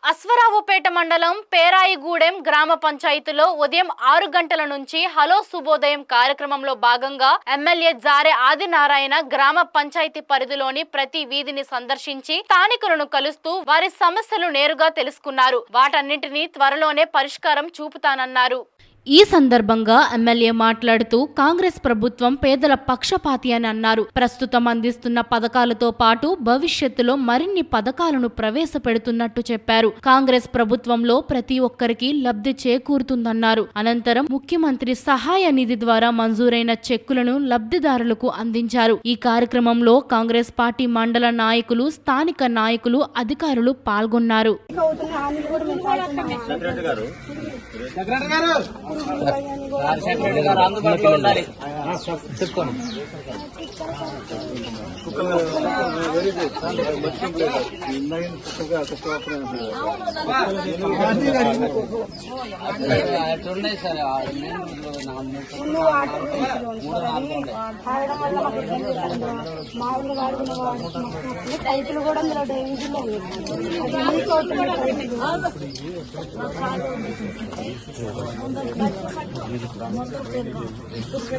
అశ్వరావుపేట మండలం పేరాయిగూడెం గ్రామ పంచాయతీలో ఉదయం 6 గంటల నుంచి హలో శుభోదయం కార్యక్రమంలో భాగంగా ఎమ్మెల్యే జారె ఆదినారాయణ గ్రామ పంచాయతీ పరిధిలోని ప్రతి వీధిని సందర్శించి స్థానికులను కలుస్తూ వారి సమస్యలు నేరుగా తెలుసుకున్నారు. వాటన్నింటినీ త్వరలోనే పరిష్కారం చూపుతానన్నారు. ఈ సందర్భంగా ఎమ్మెల్యే మాట్లాడుతూ కాంగ్రెస్ ప్రభుత్వం పేదల పక్షపాతి అని అన్నారు. ప్రస్తుతం అందిస్తున్న పథకాలతో పాటు భవిష్యత్తులో మరిన్ని పథకాలను ప్రవేశపెడుతున్నట్టు చెప్పారు. కాంగ్రెస్ ప్రభుత్వంలో ప్రతి ఒక్కరికి లబ్ధి చేకూరుతుందన్నారు. అనంతరం ముఖ్యమంత్రి సహాయ నిధి ద్వారా మంజూరైన చెక్కులను లబ్ధిదారులకు అందించారు. ఈ కార్యక్రమంలో కాంగ్రెస్ పార్టీ మండల నాయకులు, స్థానిక నాయకులు, అధికారులు పాల్గొన్నారు. రైతులు కూడా